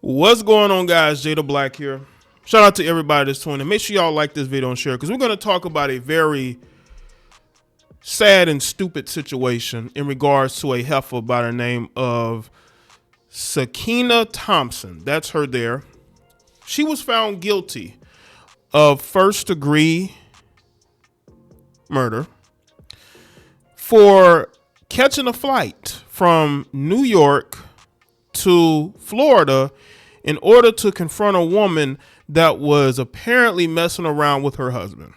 What's going on, guys? Jay the Black here. Shout out to everybody that's tuning in. Make sure y'all like this video and share, because we're going to talk about a very sad and stupid situation in regards to a heifer by the name of Sakiyna Thompson. That's her there. She was found guilty of first-degree murder for catching a flight from New York to Florida in order to confront a woman that was apparently messing around with her husband.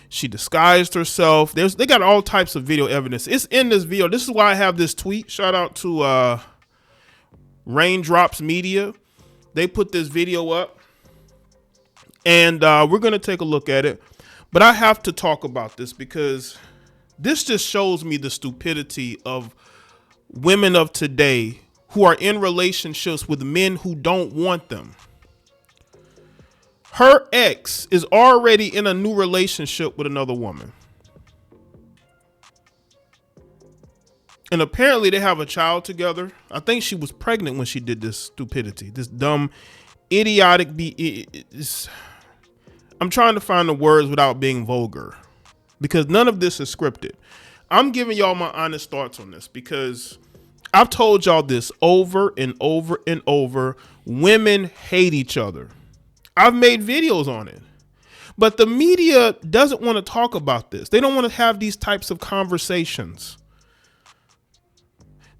She disguised herself. They got all types of video evidence. It's in this video. This is why I have this tweet. Shout out to Raindrops Media. They put this video up, and we're going to take a look at it. But I have to talk about this because this just shows me the stupidity of women of today who are in relationships with men who don't want them. Her ex is already in a new relationship with another woman. And apparently they have a child together. I think she was pregnant when she did this stupidity, this dumb, idiotic. I'm trying to find the words without being vulgar, because none of this is scripted. I'm giving y'all my honest thoughts on this because I've told y'all this over and over and over. Women hate each other. I've made videos on it, but the media doesn't want to talk about this. They don't want to have these types of conversations.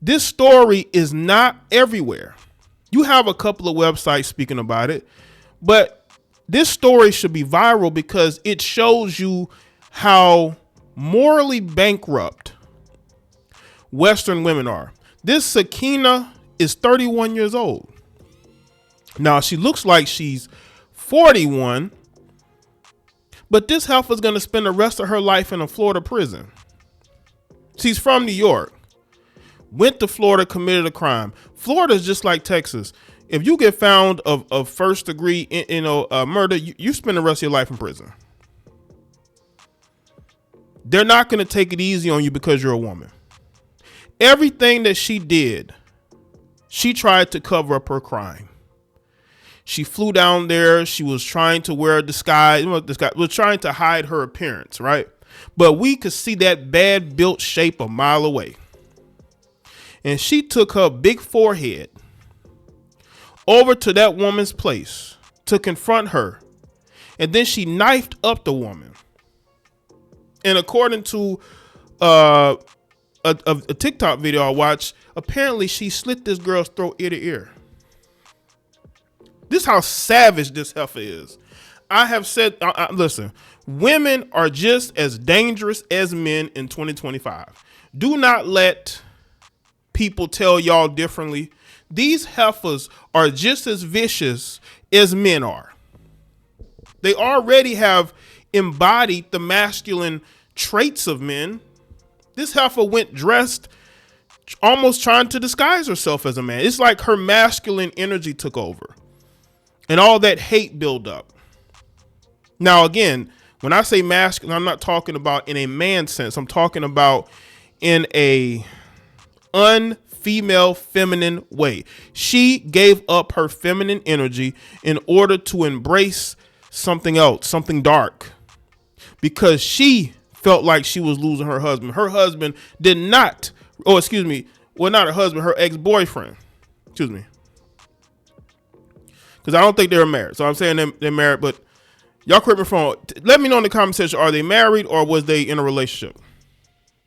This story is not everywhere. You have a couple of websites speaking about it, but this story should be viral because it shows you how morally bankrupt Western women are. This Sakiyna is 31 years old. Now, she looks like she's 41, but this heifer's going to spend the rest of her life in a Florida prison. She's from New York, went to Florida, committed a crime. Florida is just like Texas. If you get found of first degree, murder, you spend the rest of your life in prison. They're not going to take it easy on you because you're a woman. Everything that she did, she tried to cover up her crime. She flew down there. She was trying to wear a disguise. This guy was trying to hide her appearance, right? But we could see that bad built shape a mile away. And she took her big forehead over to that woman's place to confront her. And then she knifed up the woman. And according to a TikTok video I watched, apparently she slit this girl's throat ear to ear. This is how savage this heifer is. I have said, listen, women are just as dangerous as men in 2025. Do not let people tell y'all differently. These heifers are just as vicious as men are. They already have embodied the masculine traits of men. This heifer went dressed almost trying to disguise herself as a man. It's like her masculine energy took over and all that hate build up. Now, again, when I say masculine, I'm not talking about in a man sense. I'm talking about in a unfemale feminine way. She gave up her feminine energy in order to embrace something else, something dark, because she felt like she was losing her husband. Her husband did not, not her husband, her ex-boyfriend, because I don't think they were married. So I'm saying they're married, but y'all correct me if I'm wrong. Let me know in the comment section, are they married or was they in a relationship?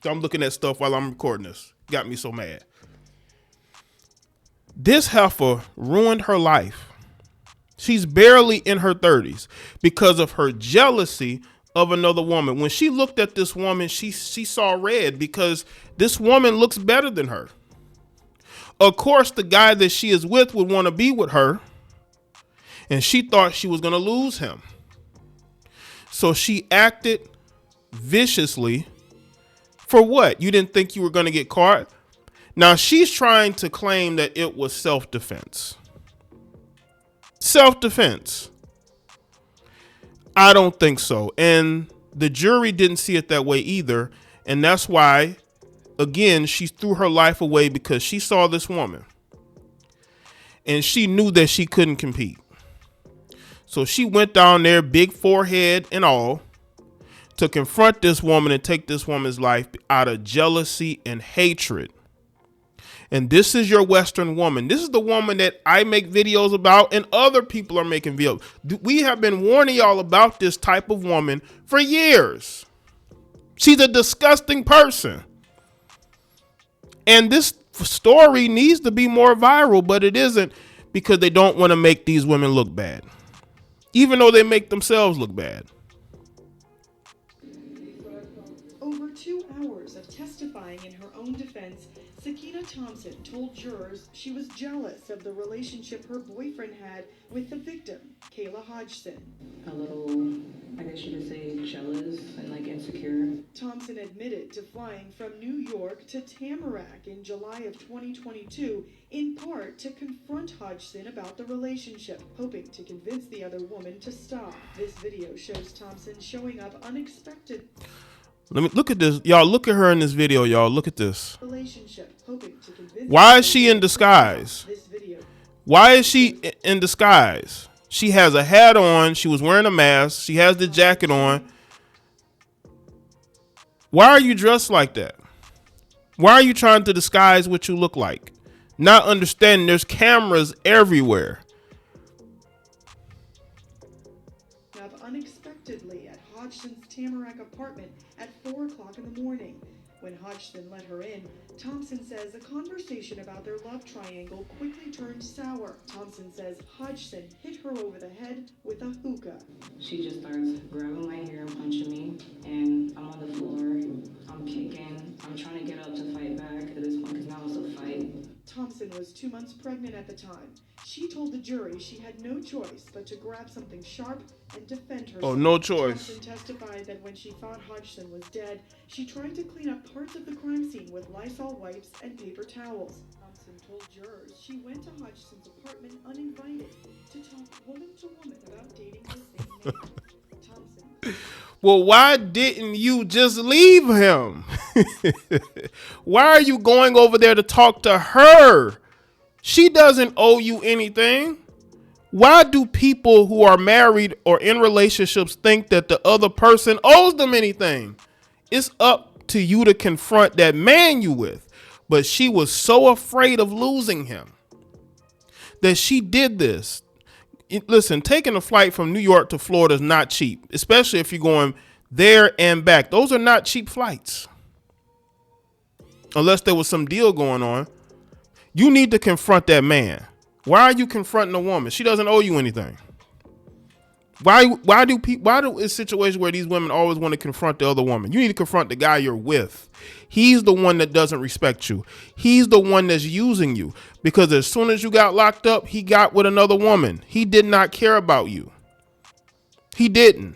So I'm looking at stuff while I'm recording this. Got me so mad. This heifer ruined her life. She's barely in her 30s because of her jealousy of another woman. When she looked at this woman, she saw red because this woman looks better than her. Of course, the guy that she is with would want to be with her, and she thought she was going to lose him. So she acted viciously. For what? You didn't think you were going to get caught? Now she's trying to claim that it was self-defense. Self-defense. I don't think so. And the jury didn't see it that way either. And that's why, again, she threw her life away because she saw this woman. and she knew that she couldn't compete. So she went down there, big forehead and all, to confront this woman and take this woman's life out of jealousy and hatred. And this is your Western woman. This is the woman that I make videos about and other people are making videos. We have been warning y'all about this type of woman for years. She's a disgusting person. And this story needs to be more viral, but it isn't, because they don't want to make these women look bad, even though they make themselves look bad. Over 2 hours of testifying in her own defense, Sakiyna Thompson told jurors she was jealous of the relationship her boyfriend had with the victim, Kayla Hodgson. A little, I guess you could say, jealous and like insecure. Thompson admitted to flying from New York to Tamarack in July of 2022, in part to confront Hodgson about the relationship, hoping to convince the other woman to stop. This video shows Thompson showing up unexpected. Let me look at this. Y'all look at her in this video. Y'all look at this. Relationship, hoping to convince. Why is she in disguise? This video. Why is she in disguise? She has a hat on. She was wearing a mask. She has the jacket on. Why are you dressed like that? Why are you trying to disguise what you look like? Not understanding there's cameras everywhere. Unexpectedly at Hodgson's Tamarack apartment at 4 o'clock in the morning. When Hodgson let her in, Thompson says a conversation about their love triangle quickly turned sour. Thompson says Hodgson hit her over the head with a hookah. She just starts grabbing my hair and punching me, and I'm on the floor. I'm kicking. I'm trying to get up to fight back at this point because now it's a fight. Thompson was 2 months pregnant at the time. She told the jury she had no choice but to grab something sharp and defend herself. Oh, no choice. Thompson testified that when she thought Hodgson was dead, she tried to clean up parts of the crime scene with Lysol wipes and paper towels. Thompson told jurors she went to Hodgson's apartment uninvited to talk woman to woman about dating the same man. Thompson. Well, why didn't you just leave him? Why are you going over there to talk to her? She doesn't owe you anything. Why do people who are married or in relationships think that the other person owes them anything? It's up to you to confront that man you with. But she was so afraid of losing him that she did this. Listen, taking a flight from New York to Florida is not cheap, especially if you're going there and back. Those are not cheap flights. Unless there was some deal going on. You need to confront that man. Why are you confronting a woman? She doesn't owe you anything. Why do is situations where these women always want to confront the other woman? You need to confront the guy you're with. He's the one that doesn't respect you. He's the one that's using you, because as soon as you got locked up, he got with another woman. He did not care about you. He didn't.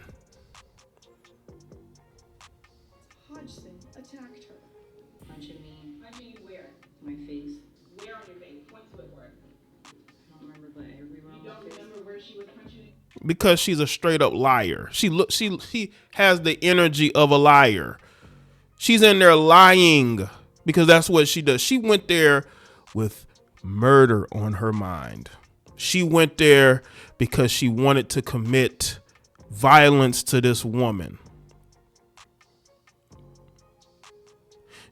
Hodgson attacked her. Punching me. Punching you where? My face. Where on your face? Point to it where? I don't remember, but everywhere on You my don't face. remember where she was punching you? Because she's a straight up liar. She has the energy of a liar. She's in there lying because that's what she does. She went there with murder on her mind. She went there because she wanted to commit violence to this woman.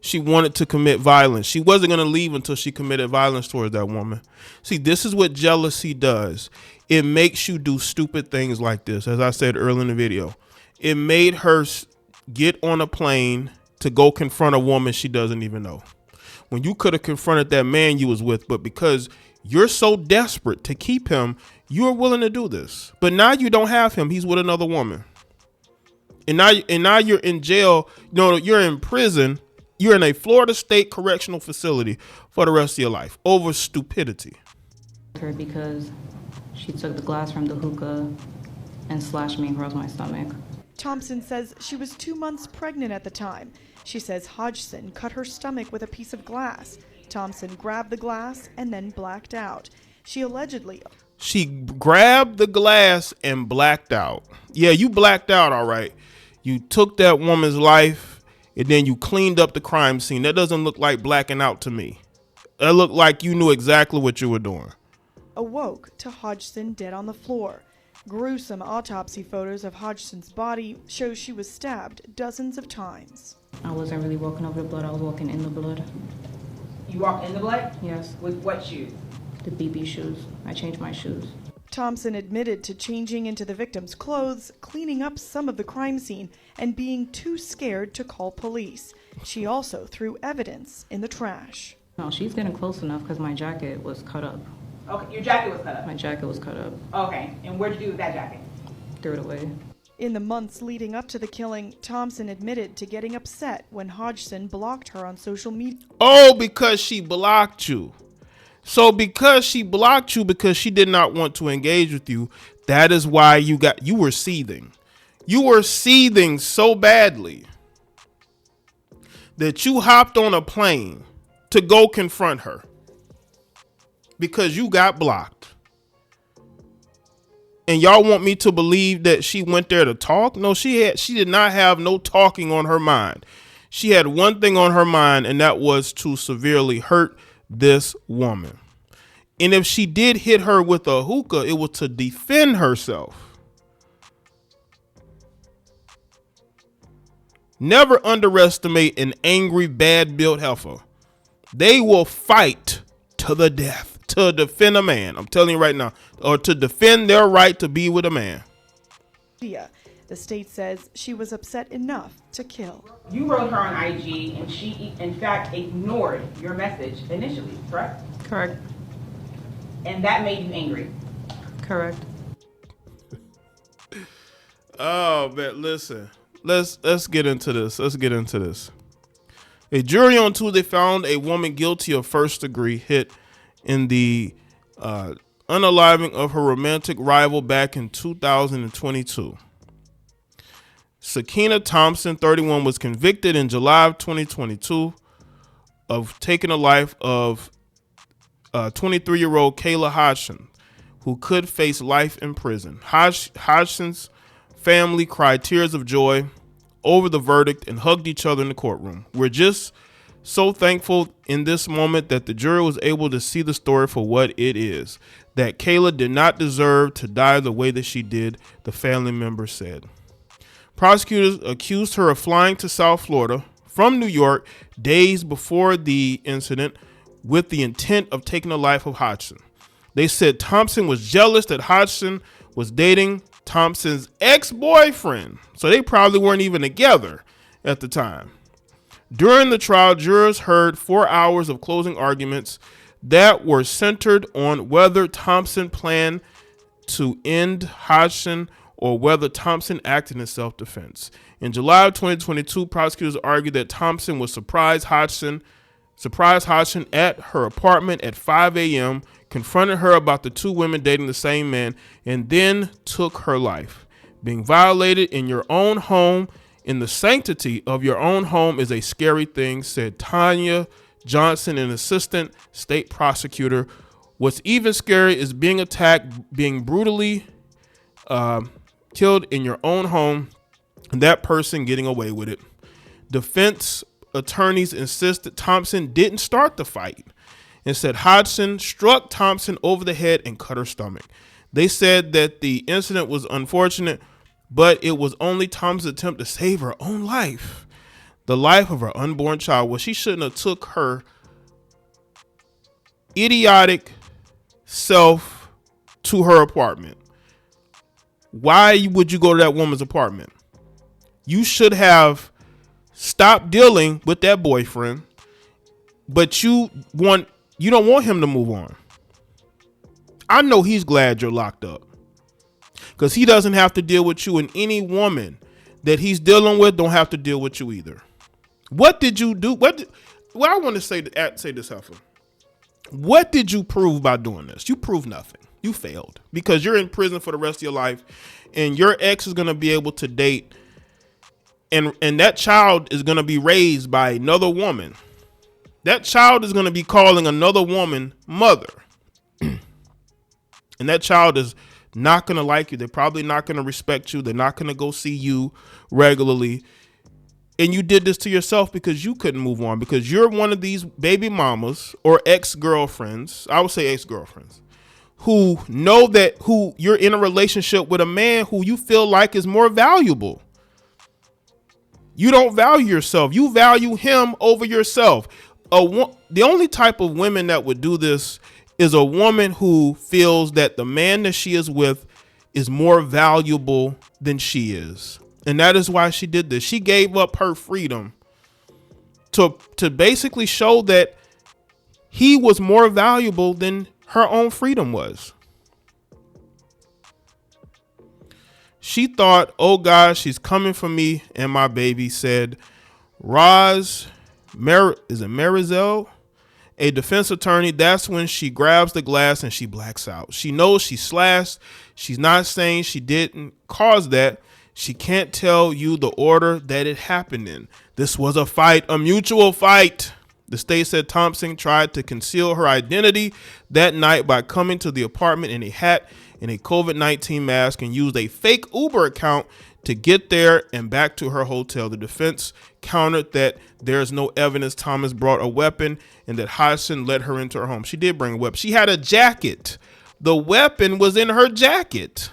She wanted to commit violence. She wasn't going to leave until she committed violence towards that woman. See, this is what jealousy does. It makes you do stupid things like this. As I said earlier in the video, it made her get on a plane to go confront a woman she doesn't even know. When you could have confronted that man you was with, but because you're so desperate to keep him, you're willing to do this. But now you don't have him. He's with another woman. And now you're in jail. No, you're in prison. You're in a Florida State correctional facility for the rest of your life over stupidity. Her because she took the glass from the hookah and slashed me across my stomach. Thompson says she was 2 months pregnant at the time. She says Hodgson cut her stomach with a piece of glass. Thompson grabbed the glass and then blacked out. She grabbed the glass and blacked out. Yeah, you blacked out, all right. You took that woman's life and then you cleaned up the crime scene. That doesn't look like blacking out to me. That looked like you knew exactly what you were doing. awoke to Hodgson dead on the floor. Gruesome autopsy photos of Hodgson's body show she was stabbed dozens of times. I wasn't really walking over the blood, I was walking in the blood. You walked in the blood? Yes, With what shoes? the BB shoes. I changed my shoes. Thompson admitted to changing into the victim's clothes, cleaning up some of the crime scene, and being too scared to call police. She also threw evidence in the trash. No, she's getting close enough because my jacket was cut up. Okay, your jacket was cut up. My jacket was cut up. Okay, and what'd you do with that jacket? Threw it away. In the months leading up to the killing, Thompson admitted to getting upset when Hodgson blocked her on social media. Oh, because she blocked you. So because she blocked you because she did not want to engage with you, that is why you were seething. You were seething so badly that you hopped on a plane to go confront her because you got blocked. And y'all want me to believe that she went there to talk? No, she did not have no talking on her mind. She had one thing on her mind, and that was to severely hurt this woman. And if she did hit her with a hookah, it was to defend herself. Never underestimate an angry, bad-built heifer. They will fight to the death to defend a man. I'm telling you right now, or to defend their right to be with a man. The state says she was upset enough to kill. You wrote her on IG, and she, in fact, ignored your message initially, correct? Correct. And that made you angry. Correct. Oh, man, listen. Let's get into this. A jury on Tuesday found a woman guilty of first-degree hit in the unaliving of her romantic rival back in 2022. Sakiyna Thompson, 31, was convicted in July of 2022 of taking the life of 23-year-old Kayla Hodgson, who could face life in prison. Hodgson's family cried tears of joy over the verdict and hugged each other in the courtroom. We're just so thankful in this moment that the jury was able to see the story for what it is, that Kayla did not deserve to die the way that she did, the family member said. Prosecutors accused her of flying to South Florida from New York days before the incident with the intent of taking the life of Hodgson. They said Thompson was jealous that Hodgson was dating Thompson's ex-boyfriend, so they probably weren't even together at the time. During the trial, jurors heard 4 hours of closing arguments that were centered on whether Thompson planned to end Hodgson or whether Thompson acted in self-defense. In July of 2022, prosecutors argued that Thompson was surprised Hodgson at her apartment at 5 a.m., confronted her about the two women dating the same man, and then took her life. Being violated in your own home, in the sanctity of your own home, is a scary thing, said Tanya Johnson, an assistant state prosecutor. What's even scary is being attacked, being brutally killed in your own home, and that person getting away with it. Defense attorneys insist that Thompson didn't start the fight and said Hodgson struck Thompson over the head and cut her stomach. They said that the incident was unfortunate, but it was only Thompson's attempt to save her own life, the life of her unborn child. Well, she shouldn't have took her idiotic self to her apartment. Why would you go to that woman's apartment? You should have stopped dealing with that boyfriend, but you don't want him to move on. I know he's glad you're locked up because he doesn't have to deal with you, and any woman that he's dealing with don't have to deal with you either. What did you do? Well, I want to say this, Heifer. What did you prove by doing this? You proved nothing. You failed because you're in prison for the rest of your life, and your ex is going to be able to date, and that child is going to be raised by another woman. That child is going to be calling another woman mother. And that child is not going to like you. They're probably not going to respect you. They're not going to go see you regularly. And you did this to yourself because you couldn't move on, because you're one of these baby mamas or ex-girlfriends, I would say ex-girlfriends, who know that who you're in a relationship with a man who you feel like is more valuable. You don't value yourself. You value him over yourself. The only type of women that would do this is a woman who feels that the man that she is with is more valuable than she is. And that is why she did this. She gave up her freedom to basically show that he was more valuable than her own freedom was. She thought, oh God, she's coming for me and my baby, said Marizel, a defense attorney. That's when she grabs the glass and she blacks out. She knows she's slashed. She's not saying she didn't cause that. She can't tell you the order that it happened in. This was a fight, a mutual fight. The state said Thompson tried to conceal her identity that night by coming to the apartment in a hat and a COVID-19 mask and used a fake Uber account to get there and back to her hotel. The defense countered that there's no evidence Thomas brought a weapon and that Hodgson led her into her home. She did bring a weapon. She had a jacket. The weapon was in her jacket.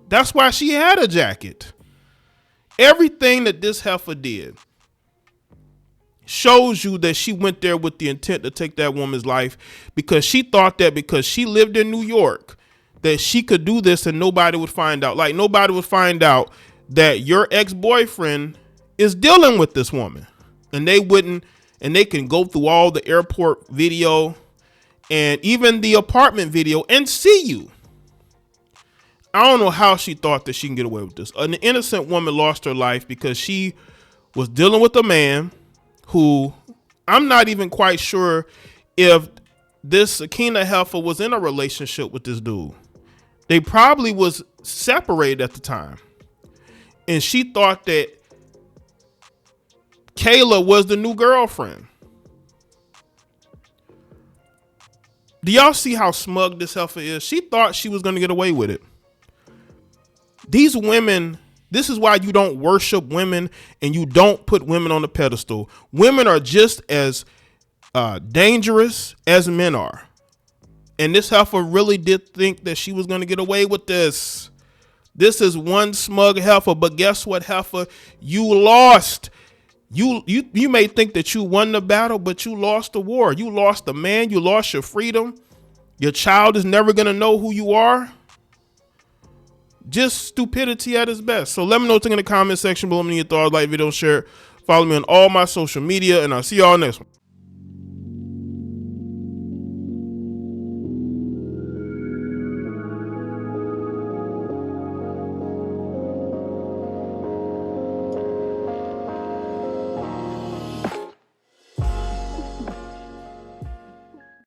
That's why she had a jacket. Everything that this heifer did shows you that she went there with the intent to take that woman's life, because she thought that because she lived in New York that she could do this and nobody would find out. Like nobody would find out that your ex-boyfriend is dealing with this woman, and they wouldn't, and they can go through all the airport video and even the apartment video and see you. I don't know how she thought that she can get away with this. An innocent woman lost her life because she was dealing with a man who I'm not even quite sure if this Sakiyna heifer was in a relationship with this dude. They probably was separated at the time. And she thought that Kayla was the new girlfriend. Do y'all see how smug this heifer is? She thought she was going to get away with it. These women, this is why you don't worship women and you don't put women on a pedestal. Women are just as dangerous as men are. And this heifer really did think that she was going to get away with this. This is one smug heifer, but guess what, heifer? You lost. You may think that you won the battle, but you lost the war. You lost the man. You lost your freedom. Your child is never going to know who you are. Just stupidity at its best. So let me know what you think in the comment section below. Let me know your thoughts, like, video, share, follow me on all my social media, and I'll see y'all next one.